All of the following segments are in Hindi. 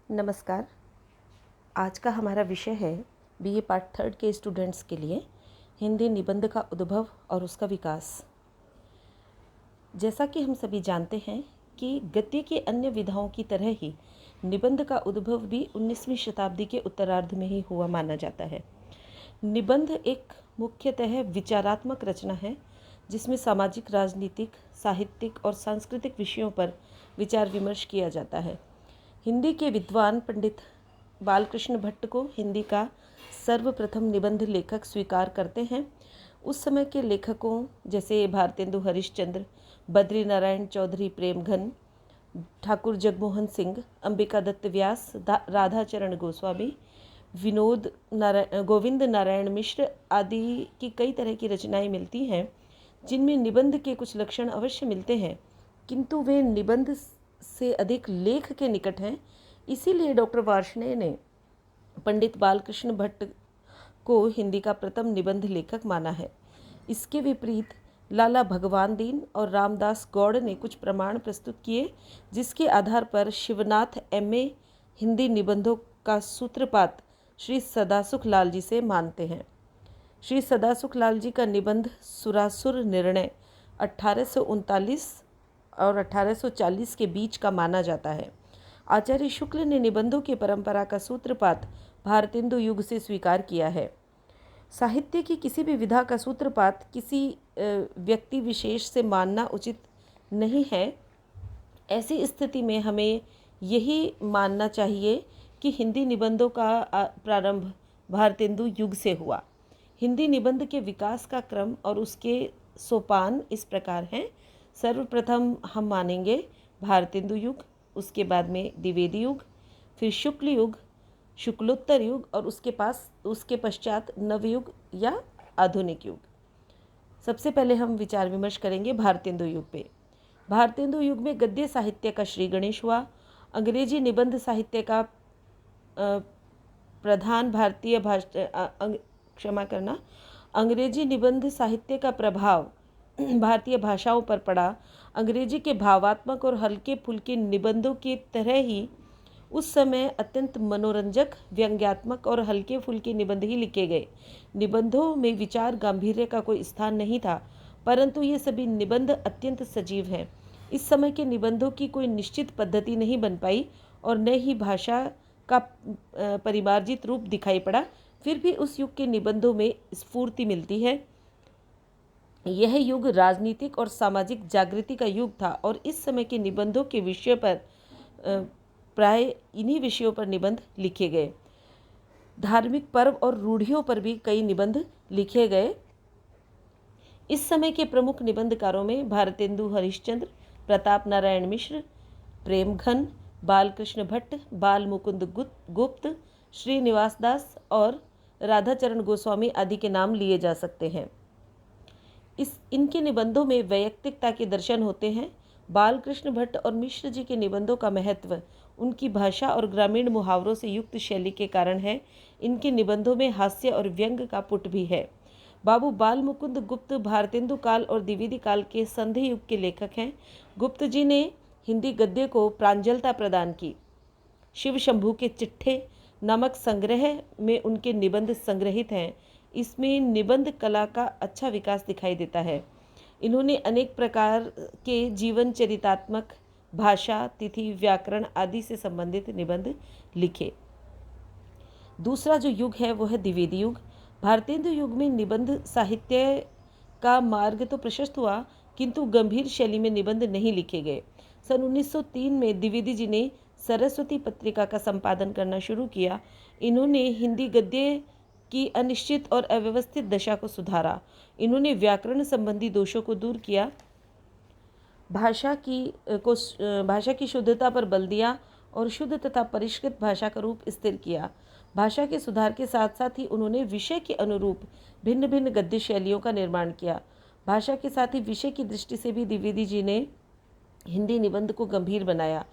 नमस्कार। आज का हमारा विषय है बीए पार्ट 3 के स्टूडेंट्स के लिए हिंदी निबंध का उद्भव और उसका विकास। जैसा कि हम सभी जानते हैं कि गद्य की अन्य विधाओं की तरह ही निबंध का उद्भव भी 19वीं शताब्दी के उत्तरार्ध में ही हुआ माना जाता है। निबंध एक मुख्यतः विचारात्मक रचना है जिसमें सामाजिक, राजनीतिक, साहित्यिक और सांस्कृतिक विषयों पर विचार विमर्श किया जाता है। हिंदी के विद्वान पंडित बालकृष्ण भट्ट को हिंदी का सर्वप्रथम निबंध लेखक स्वीकार करते हैं। उस समय के लेखकों जैसे भारतेंदु हरिश्चंद्र, बद्री नारायण चौधरी प्रेमघन, ठाकुर जगमोहन सिंह, अंबिका दत्त व्यास, राधाचरण गोस्वामी, गोविंद नारायण मिश्र आदि की कई तरह की रचनाएं मिलती हैं जिनमें निबंध के कुछ लक्षण अवश्य मिलते हैं, किंतु वे निबंध से अधिक लेख के निकट हैं। इसीलिए डॉक्टर वार्ष्णेय ने पंडित बालकृष्ण भट्ट को हिंदी का प्रथम निबंध लेखक माना है। इसके विपरीत लाला भगवान दीन और रामदास गौड़ ने कुछ प्रमाण प्रस्तुत किए जिसके आधार पर शिवनाथ एमए हिंदी निबंधों का सूत्रपात श्री सदासुख लाल जी से मानते हैं। श्री सदासुख लाल जी का निबंध सुरासुर निर्णय 1839 और 1840 के बीच का माना जाता है। आचार्य शुक्ल ने निबंधों की परंपरा का सूत्रपात भारतेंदु युग से स्वीकार किया है। साहित्य की किसी भी विधा का सूत्रपात किसी व्यक्ति विशेष से मानना उचित नहीं है। ऐसी स्थिति में हमें यही मानना चाहिए कि हिंदी निबंधों का प्रारंभ भारतेंदु युग से हुआ। हिंदी निबंध के विकास का क्रम और उसके सोपान इस प्रकार हैं। सर्वप्रथम हम मानेंगे भारतेंदु युग, उसके बाद में द्विवेदी युग, फिर शुक्ल युग, शुक्लोत्तर युग और उसके पश्चात नवयुग या आधुनिक युग। सबसे पहले हम विचार विमर्श करेंगे भारतेंदु युग पे। भारतेंदु युग में गद्य साहित्य का श्री गणेश हुआ। अंग्रेजी निबंध साहित्य का प्रधान अंग्रेजी निबंध साहित्य का प्रभाव भारतीय भाषाओं पर पड़ा। अंग्रेजी के भावात्मक और हल्के फुल्के निबंधों की तरह ही उस समय अत्यंत मनोरंजक, व्यंग्यात्मक और हल्के फुल्के निबंध ही लिखे गए। निबंधों में विचार गांधीर्य का कोई स्थान नहीं था, परंतु ये सभी निबंध अत्यंत सजीव हैं। इस समय के निबंधों की कोई निश्चित पद्धति नहीं बन पाई और न ही भाषा का परिमार्जित रूप दिखाई पड़ा। फिर भी उस युग के निबंधों में स्फूर्ति मिलती है। यह युग राजनीतिक और सामाजिक जागृति का युग था और इस समय के निबंधों के विषय पर प्राय इन्हीं विषयों पर निबंध लिखे गए। धार्मिक पर्व और रूढ़ियों पर भी कई निबंध लिखे गए। इस समय के प्रमुख निबंधकारों में भारतेंदु हरिश्चंद्र, प्रताप नारायण मिश्र, प्रेमघन, बालकृष्ण भट्ट, बाल मुकुंद गुप्त, श्रीनिवास दास और राधाचरण गोस्वामी आदि के नाम लिए जा सकते हैं। इनके निबंधों में वैयक्तिकता के दर्शन होते हैं। बालकृष्ण भट्ट और मिश्र जी के निबंधों का महत्व उनकी भाषा और ग्रामीण मुहावरों से युक्त शैली के कारण है। इनके निबंधों में हास्य और व्यंग का पुट भी है। बाबू बाल मुकुंद गुप्त भारतेंदु काल और द्विवेदी काल के संधि युग के लेखक हैं। गुप्त जी ने हिंदी गद्य को प्रांजलता प्रदान की। शिव शंभू के चिट्ठे नामक संग्रह में उनके निबंध संग्रहित हैं। इसमें निबंध कला का अच्छा विकास दिखाई देता है। इन्होंने अनेक प्रकार के जीवन चरितात्मक, भाषा, तिथि, व्याकरण आदि से संबंधित निबंध लिखे। दूसरा जो युग है वो है द्विवेदी युग। भारतेंदु युग में निबंध साहित्य का मार्ग तो प्रशस्त हुआ, किंतु गंभीर शैली में निबंध नहीं लिखे गए। सन 1903 में द्विवेदी जी ने सरस्वती पत्रिका का संपादन करना शुरू किया। इन्होंने हिंदी गद्य की अनिश्चित और अव्यवस्थित दशा को सुधारा। इन्होंने व्याकरण संबंधी दोषों को दूर किया, भाषा की शुद्धता पर बल दिया और शुद्ध तथा परिष्कृत भाषा का रूप स्थिर किया। भाषा के सुधार के साथ साथ ही उन्होंने विषय के अनुरूप भिन्न भिन्न गद्य शैलियों का निर्माण किया। भाषा के साथ ही विषय की दृष्टि से भी द्विवेदी जी ने हिंदी निबंध को गंभीर बनाया।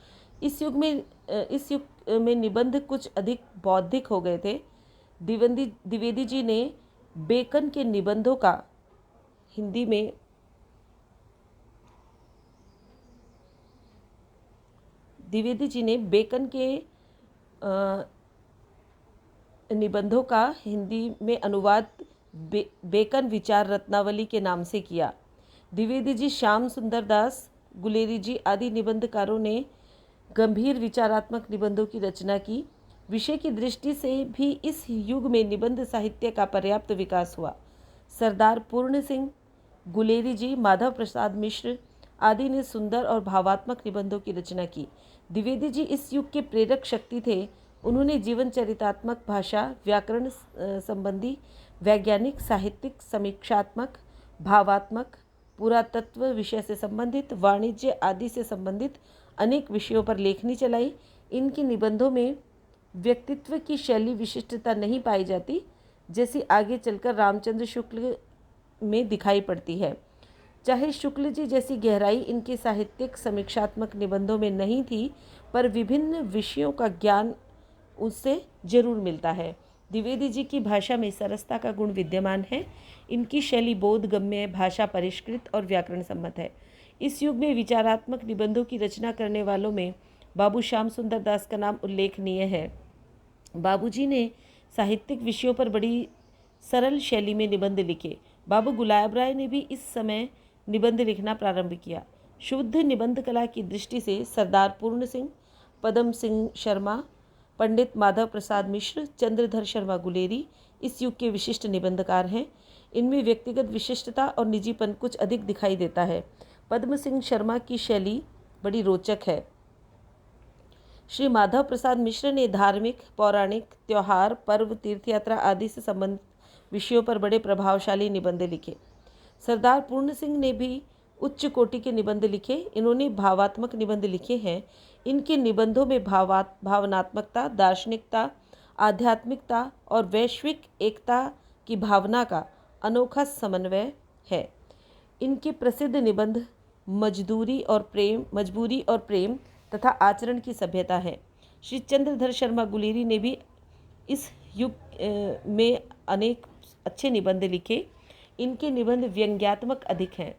इस युग में निबंध कुछ अधिक बौद्धिक हो गए थे। द्विवेदी जी ने बेकन के निबंधों का हिंदी में द्विवेदी जी ने बेकन के निबंधों का हिंदी में अनुवाद बेकन विचार रत्नावली के नाम से किया। द्विवेदी जी, श्याम सुंदर दास, गुलेरी जी आदि निबंधकारों ने गंभीर विचारात्मक निबंधों की रचना की। विषय की दृष्टि से भी इस युग में निबंध साहित्य का पर्याप्त विकास हुआ। सरदार पूर्ण सिंह, गुलेरी जी, माधव प्रसाद मिश्र आदि ने सुंदर और भावात्मक निबंधों की रचना की। द्विवेदी जी इस युग के प्रेरक शक्ति थे। उन्होंने जीवन चरितात्मक, भाषा, व्याकरण संबंधी, वैज्ञानिक, साहित्यिक, समीक्षात्मक, भावात्मक, पुरातत्व विषय से संबंधित, वाणिज्य आदि से संबंधित अनेक विषयों पर लेखनी चलाई। इनके निबंधों में व्यक्तित्व की शैली विशिष्टता नहीं पाई जाती, जैसी आगे चलकर रामचंद्र शुक्ल में दिखाई पड़ती है। चाहे शुक्ल जी जैसी गहराई इनके साहित्यिक समीक्षात्मक निबंधों में नहीं थी, पर विभिन्न विषयों का ज्ञान उससे जरूर मिलता है। द्विवेदी जी की भाषा में सरसता का गुण विद्यमान है। इनकी शैली बोधगम्य, भाषा परिष्कृत और व्याकरण सम्मत है। इस युग में विचारात्मक निबंधों की रचना करने वालों में बाबू श्याम सुंदर दास का नाम उल्लेखनीय है। बाबूजी ने साहित्यिक विषयों पर बड़ी सरल शैली में निबंध लिखे। बाबू गुलाब राय ने भी इस समय निबंध लिखना प्रारंभ किया। शुद्ध निबंध कला की दृष्टि से सरदार पूर्ण सिंह, पदम सिंह शर्मा, पंडित माधव प्रसाद मिश्र, चंद्रधर शर्मा गुलेरी इस युग के विशिष्ट निबंधकार हैं। इनमें व्यक्तिगत विशिष्टता और निजीपन कुछ अधिक दिखाई देता है। पद्म सिंह शर्मा की शैली बड़ी रोचक है। श्री माधव प्रसाद मिश्र ने धार्मिक, पौराणिक, त्योहार, पर्व, तीर्थयात्रा आदि से संबंधित विषयों पर बड़े प्रभावशाली निबंध लिखे। सरदार पूर्ण सिंह ने भी उच्च कोटि के निबंध लिखे। इन्होंने भावात्मक निबंध लिखे हैं। इनके निबंधों में भावनात्मकता, दार्शनिकता, आध्यात्मिकता और वैश्विक एकता की भावना का अनोखा समन्वय है। इनके प्रसिद्ध निबंध मजबूरी और प्रेम तथा आचरण की सभ्यता है। श्री चंद्रधर शर्मा गुलेरी ने भी इस युग में अनेक अच्छे निबंध लिखे। इनके निबंध व्यंग्यात्मक अधिक हैं।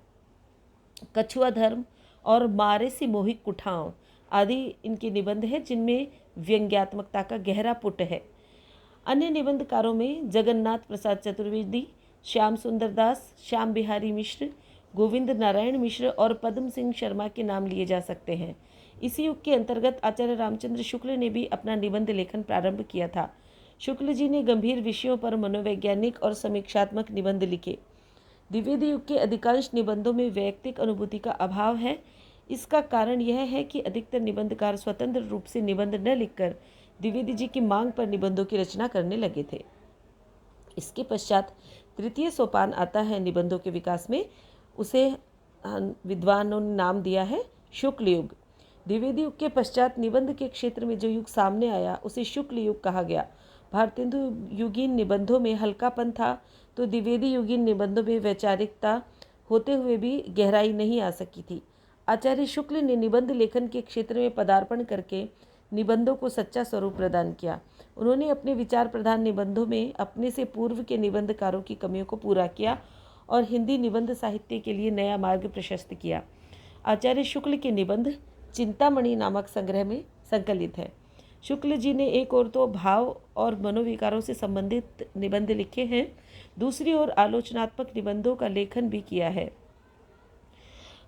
कछुआ धर्म और मारे सी मोहिक कुठाओं आदि इनके निबंध हैं, जिनमें व्यंग्यात्मकता का गहरा पुट है। अन्य निबंधकारों में जगन्नाथ प्रसाद चतुर्वेदी, श्याम सुंदर दास, श्याम बिहारी मिश्र, गोविंद नारायण मिश्र और पद्म सिंह शर्मा के नाम लिए जा सकते हैं। इसी युग के अंतर्गत आचार्य रामचंद्र शुक्ल ने भी अपना निबंध लेखन प्रारंभ किया था। शुक्ल जी ने गंभीर विषयों पर मनोवैज्ञानिक और समीक्षात्मक निबंध लिखे। द्विवेदी युग के अधिकांश निबंधों में वैयक्तिक अनुभूति का अभाव है। इसका कारण यह है कि अधिकतर निबंधकार स्वतंत्र रूप से निबंध न लिखकर द्विवेदी जी की मांग पर निबंधों की रचना करने लगे थे। इसके पश्चात तृतीय सोपान आता है निबंधों के विकास में। उसे विद्वानों ने नाम दिया है शुक्ल युग। द्विवेदी युग के पश्चात निबंध के क्षेत्र में जो युग सामने आया उसे शुक्ल युग कहा गया। भारतेंदु युगीन निबंधों में हल्कापन था, तो द्विवेदी युगीन निबंधों में वैचारिकता होते हुए भी गहराई नहीं आ सकी थी। आचार्य शुक्ल ने निबंध लेखन के क्षेत्र में पदार्पण करके निबंधों को सच्चा स्वरूप प्रदान किया। उन्होंने अपने विचार प्रधान निबंधों में अपने से पूर्व के निबंधकारों की कमियों को पूरा किया और हिंदी निबंध साहित्य के लिए नया मार्ग प्रशस्त किया। आचार्य शुक्ल के निबंध चिंतामणि नामक संग्रह में संकलित है। शुक्ल जी ने एक ओर तो भाव और मनोविकारों से संबंधित निबंध लिखे हैं, दूसरी ओर आलोचनात्मक निबंधों का लेखन भी किया है।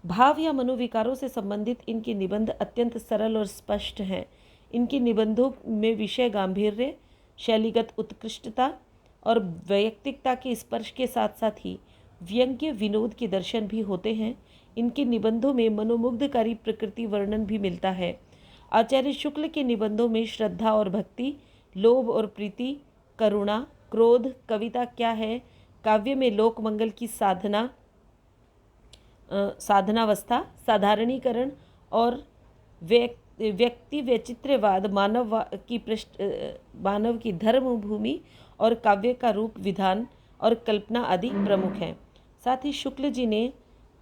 भाव या मनोविकारों से संबंधित इनके निबंध अत्यंत सरल और स्पष्ट हैं। इनके निबंधों में विषय गांभीर्य, शैलीगत उत्कृष्टता और वैयक्तिकता के स्पर्श के साथ साथ ही व्यंग्य, विनोद के दर्शन भी होते हैं। इनके निबंधों में मनोमुग्धकारी प्रकृति वर्णन भी मिलता है। आचार्य शुक्ल के निबंधों में श्रद्धा और भक्ति, लोभ और प्रीति, करुणा, क्रोध, कविता क्या है, काव्य में लोक मंगल की साधनावस्था, साधारणीकरण और व्यक्ति वैचित्र्यवाद, मानव की धर्म भूमि और काव्य का रूप विधान और कल्पना आदि प्रमुख हैं। साथ ही शुक्ल जी ने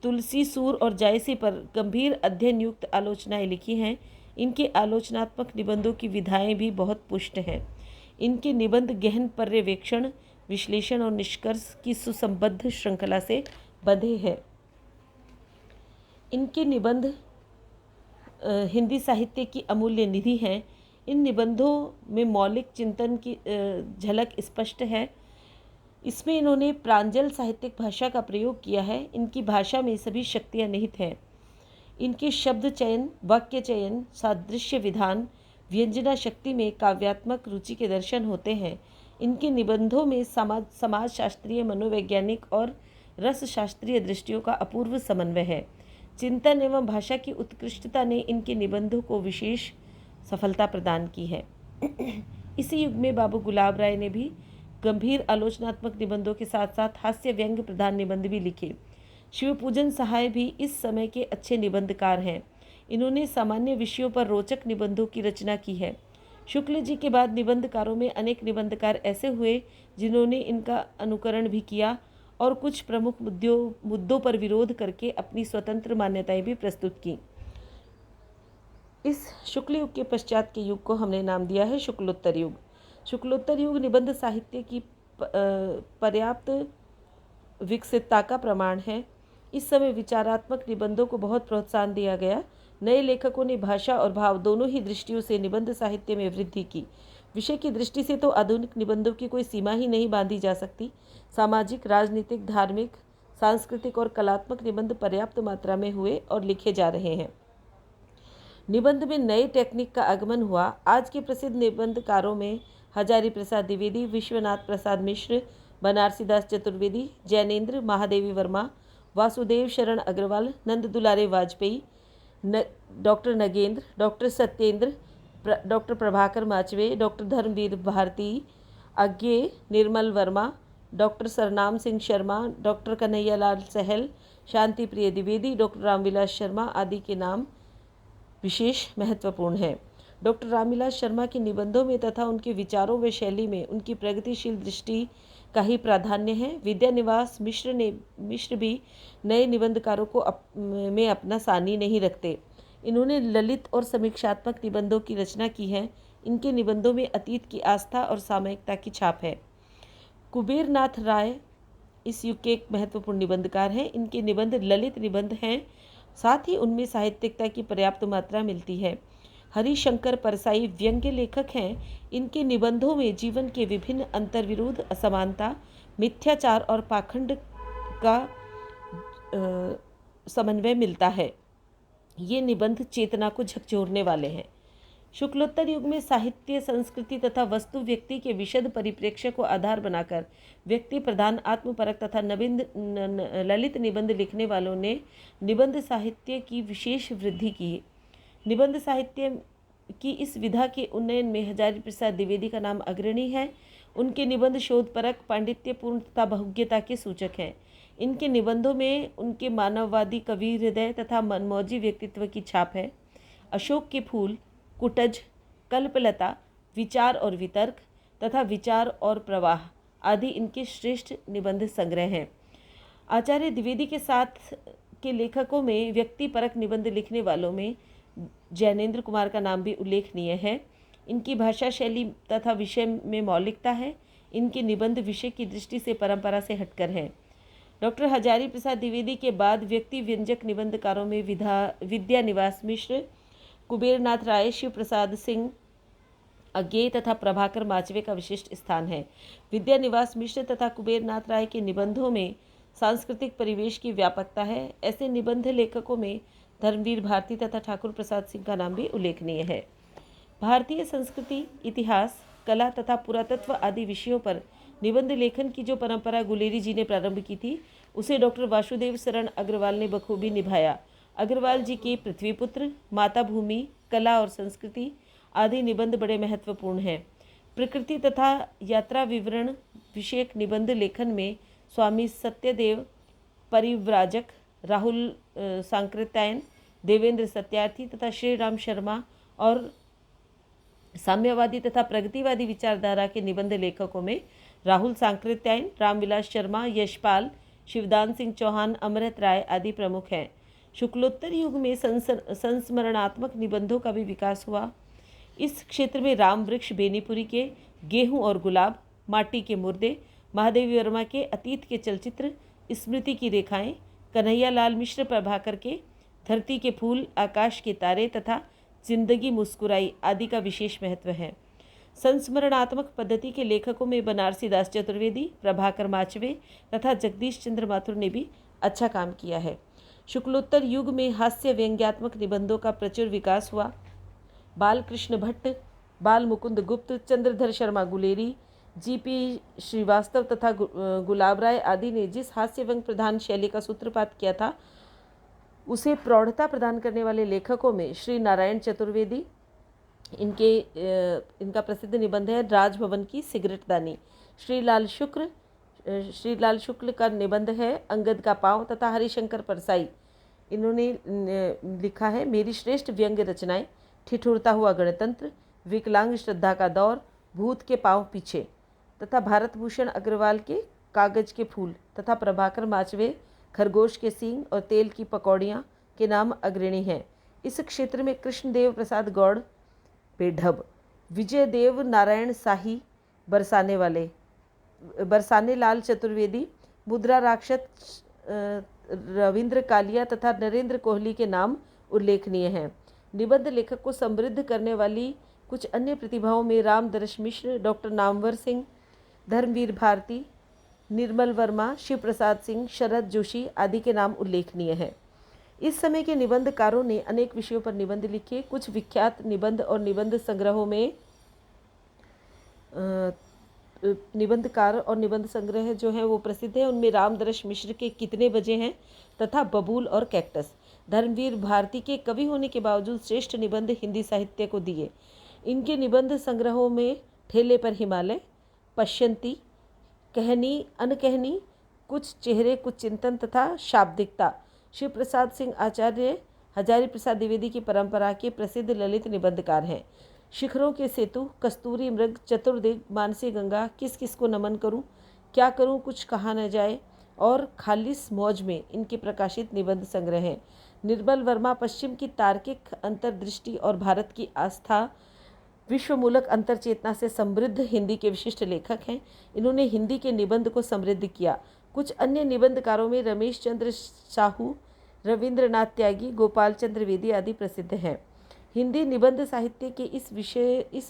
तुलसी, सूर और जायसी पर गंभीर अध्ययन युक्त आलोचनाएं लिखी हैं। इनके आलोचनात्मक निबंधों की विधाएं भी बहुत पुष्ट हैं। इनके निबंध गहन पर्यवेक्षण, विश्लेषण और निष्कर्ष की सुसंबद्ध श्रृंखला से बंधे हैं। इनके निबंध हिंदी साहित्य की अमूल्य निधि हैं। इन निबंधों में मौलिक चिंतन की झलक स्पष्ट है। इसमें इन्होंने प्रांजल साहित्यिक भाषा का प्रयोग किया है। इनकी भाषा में सभी शक्तियाँ निहित हैं। इनके शब्द चयन, वाक्य चयन, सादृश्य विधान, व्यंजना शक्ति में काव्यात्मक रुचि के दर्शन होते हैं। इनके निबंधों में समाज शास्त्रीय, मनोवैज्ञानिक और रस शास्त्रीय दृष्टियों का अपूर्व समन्वय है। चिंतन एवं भाषा की उत्कृष्टता ने इनके निबंधों को विशेष सफलता प्रदान की है। इसी युग में बाबू गुलाब राय ने भी गंभीर आलोचनात्मक निबंधों के साथ साथ हास्य व्यंग प्रधान निबंध भी लिखे। शिवपूजन सहाय भी इस समय के अच्छे निबंधकार हैं। इन्होंने सामान्य विषयों पर रोचक निबंधों की रचना की है। शुक्ल जी के बाद निबंधकारों में अनेक निबंधकार ऐसे हुए जिन्होंने इनका अनुकरण भी किया और कुछ प्रमुख मुद्दों पर विरोध करके अपनी स्वतंत्र मान्यताएं भी प्रस्तुत की। इस शुक्ल युग के पश्चात के युग को हमने नाम दिया है शुक्लोत्तर युग। शुक्लोत्तर युग निबंध साहित्य की पर्याप्त विकसितता का प्रमाण है। इस समय विचारात्मक निबंधों को बहुत प्रोत्साहन दिया गया। नए लेखकों ने भाषा और भाव दोनों ही दृष्टियों से निबंध साहित्य में वृद्धि की। विषय की दृष्टि से तो आधुनिक निबंधों की कोई सीमा ही नहीं बांधी जा सकती। सामाजिक, राजनीतिक, धार्मिक, सांस्कृतिक और कलात्मक निबंध पर्याप्त मात्रा में हुए और लिखे जा रहे हैं। निबंध में नए टेक्निक का आगमन हुआ। आज के प्रसिद्ध निबंधकारों में हजारी प्रसाद द्विवेदी, विश्वनाथ प्रसाद मिश्र, बनारसी दास चतुर्वेदी, जैनेन्द्र, महादेवी वर्मा, वासुदेव शरण Agarwal, Nand Dulare Vajpeyi, doctor Nagendra, doctor Satyendra, doctor Prabhakar Machwe, doctor Dharamvir Bharati, Agyeya Nirmal Verma, doctor Sarnam Singh Sharma, doctor Kanhaiyalal Sahal, Shanti Priya Dwivedi, doctor Ramvilas Sharma आदि के नाम विशेष महत्वपूर्ण है। डॉक्टर रामविलास शर्मा के निबंधों में तथा उनके विचारों व शैली में उनकी प्रगतिशील दृष्टि का ही प्राधान्य है। विद्यानिवास मिश्र भी नए निबंधकारों को में अपना सानी नहीं रखते। इन्होंने ललित और समीक्षात्मक निबंधों की रचना की है। इनके निबंधों में अतीत की आस्था और सामयिकता की छाप है। कुबेर नाथ राय इस युग के एक महत्वपूर्ण निबंधकार हैं। इनके निबंध ललित निबंध हैं, साथ ही उनमें साहित्यिकता की पर्याप्त मात्रा मिलती है। हरिशंकर परसाई व्यंग्य लेखक हैं। इनके निबंधों में जीवन के विभिन्न अंतर्विरोध, असमानता, मिथ्याचार और पाखंड का समन्वय मिलता है। ये निबंध चेतना को झकझोरने वाले हैं। शुक्लोत्तर युग में साहित्य, संस्कृति तथा वस्तु व्यक्ति के विशद परिप्रेक्ष्य को आधार बनाकर व्यक्ति प्रधान, आत्मपरक तथा ललित निबंध लिखने वालों ने निबंध साहित्य की विशेष वृद्धि की। निबंध साहित्य की इस विधा के उन्नयन में हजारी प्रसाद द्विवेदी का नाम अग्रणी है। उनके निबंध शोधपरक, पांडित्यपूर्ण तथा बहुज्ञता के सूचक हैं। इनके निबंधों में उनके मानववादी, कवि हृदय तथा मनमौजी व्यक्तित्व की छाप है। अशोक के फूल, कुटज, कल्पलता, विचार और वितर्क तथा विचार और प्रवाह आदि इनके श्रेष्ठ निबंध संग्रह हैं। आचार्य द्विवेदी के साथ के लेखकों में व्यक्तिपरक निबंध लिखने वालों में जैनेन्द्र कुमार का नाम भी उल्लेखनीय है। इनकी भाषा शैली तथा विषय में मौलिकता है। इनके निबंध विषय की दृष्टि से परंपरा से हटकर हैं। डॉक्टर हजारी प्रसाद द्विवेदी के बाद व्यक्ति व्यंजक निबंधकारों में विद्यानिवास मिश्र, कुबेरनाथ राय, शिव प्रसाद सिंह अज्ञे तथा प्रभाकर माचवे का विशिष्ट स्थान है। विद्यानिवास मिश्र तथा कुबेरनाथ राय के निबंधों में सांस्कृतिक परिवेश की व्यापकता है। ऐसे निबंध लेखकों में धर्मवीर भारती तथा ठाकुर प्रसाद सिंह का नाम भी उल्लेखनीय है। भारतीय संस्कृति, इतिहास, कला तथा पुरातत्व आदि विषयों पर निबंध लेखन की जो परंपरा गुलेरी जी ने प्रारंभ की थी, उसे डॉक्टर वासुदेव शरण अग्रवाल ने बखूबी निभाया। अग्रवाल जी के पृथ्वीपुत्र, माता भूमि, कला और संस्कृति आदि निबंध बड़े महत्वपूर्ण हैं। प्रकृति तथा यात्रा विवरण विषयक निबंध लेखन में स्वामी सत्यदेव परिव्राजक, राहुल सांकृत्यायन, देवेंद्र सत्यार्थी तथा श्री राम शर्मा और साम्यवादी तथा प्रगतिवादी विचारधारा के निबंध लेखकों में राहुल सांकृत्यायन, रामविलास शर्मा, यशपाल, शिवदान सिंह चौहान, अमृत राय आदि प्रमुख हैं। शुक्लोत्तर युग में संस्मरणात्मक निबंधों का भी विकास हुआ। इस क्षेत्र में राम वृक्ष बेनीपुरी के गेहूं और गुलाब, माटी के मुर्दे, महादेवी वर्मा के अतीत के चलचित्र, स्मृति की रेखाएं, कन्हैयालाल मिश्र प्रभाकर के धरती के फूल, आकाश के तारे तथा जिंदगी मुस्कुराई आदि का विशेष महत्व है। संस्मरणात्मक पद्धति के लेखकों में बनारसी दास चतुर्वेदी, प्रभाकर माचवे तथा जगदीश चंद्र माथुर ने भी अच्छा काम किया है। शुक्लोत्तर युग में हास्य व्यंग्यात्मक निबंधों का प्रचुर विकास हुआ। बालकृष्ण भट्ट, बाल मुकुंद गुप्त, चंद्रधर शर्मा गुलेरी, जीपी श्रीवास्तव तथा गुलाब राय आदि ने जिस हास्य व्यंग प्रधान शैली का सूत्रपात किया था उसे प्रौढ़ता प्रदान करने वाले लेखकों में श्री नारायण चतुर्वेदी, इनका प्रसिद्ध निबंध है राजभवन की सिगरेटदानी। श्रीलाल शुक्ल का निबंध है अंगद का पाँव तथा हरिशंकर परसाई, इन्होंने लिखा है मेरी श्रेष्ठ व्यंग रचनाएं, ठिठुरता हुआ गणतंत्र, विकलांग श्रद्धा का दौर, भूत के पाँव पीछे तथा भारत भूषण अग्रवाल के कागज के फूल तथा प्रभाकर माचवे खरगोश के सींग और तेल की पकौड़ियाँ के नाम अग्रणी हैं। इस क्षेत्र में कृष्णदेव प्रसाद गौड़ बेढब, विजयदेव नारायण शाही बरसाने लाल चतुर्वेदी, मुद्रा राक्षस रविंद्र कालिया तथा नरेंद्र कोहली के नाम उल्लेखनीय हैं। निबंध लेखक को समृद्ध करने वाली कुछ अन्य प्रतिभाओं में रामदर्श मिश्र, डॉक्टर नामवर सिंह, धर्मवीर भारती, निर्मल वर्मा, शिव प्रसाद सिंह, शरद जोशी आदि के नाम उल्लेखनीय हैं। इस समय के निबंधकारों ने अनेक विषयों पर निबंध लिखे। कुछ विख्यात निबंध और निबंध संग्रहों में निबंधकार और निबंध संग्रह जो हैं वो प्रसिद्ध है। उनमें रामदर्श मिश्र के कितने बजे हैं तथा बबूल और कैक्टस। धर्मवीर भारती के कवि होने के बावजूद श्रेष्ठ निबंध हिंदी साहित्य को दिए। इनके निबंध संग्रहों में ठेले पर हिमालय, पश्यंती, कहनी अनकहनी, कुछ चेहरे कुछ चिंतन तथा शाब्दिकता शिव प्रसाद सिंह आचार्य हजारी प्रसाद द्विवेदी की परंपरा के प्रसिद्ध ललित निबंधकार हैं। शिखरों के सेतु, कस्तूरी मृग, चतुर्दिग, मानसी गंगा, किस किस को नमन करूं, क्या करूं कुछ कहा न जाए और खालिस मौज में इनके प्रकाशित निबंध संग्रह हैं। निर्मल वर्मा पश्चिम की तार्किक अंतर्दृष्टि और भारत की आस्था विश्वमूलक अंतरचेतना से समृद्ध हिंदी के विशिष्ट लेखक हैं। इन्होंने हिंदी के निबंध को समृद्ध किया। कुछ अन्य निबंधकारों में रमेश चंद्र साहू, रविंद्रनाथ त्यागी, गोपाल चंद्र वेदी आदि प्रसिद्ध हैं। हिंदी निबंध साहित्य के इस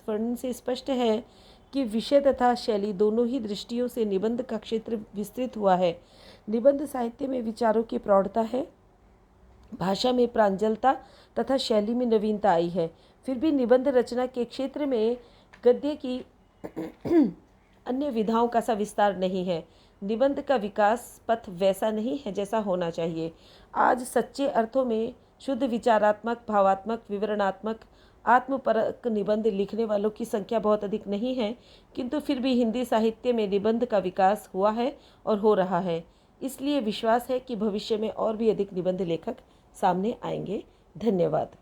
वर्णन से स्पष्ट है कि विषय तथा शैली दोनों ही दृष्टियों से निबंध का क्षेत्र विस्तृत हुआ है। निबंध साहित्य में विचारों की प्रौढ़ता है, भाषा में प्रांजलता तथा शैली में नवीनता आई है। फिर भी निबंध रचना के क्षेत्र में गद्य की अन्य विधाओं का सा विस्तार नहीं है। निबंध का विकास पथ वैसा नहीं है जैसा होना चाहिए। आज सच्चे अर्थों में शुद्ध विचारात्मक, भावात्मक, विवरणात्मक, आत्मपरक निबंध लिखने वालों की संख्या बहुत अधिक नहीं है, किंतु फिर भी हिंदी साहित्य में निबंध का विकास हुआ है और हो रहा है। इसलिए विश्वास है कि भविष्य में और भी अधिक निबंध लेखक सामने आएंगे। धन्यवाद।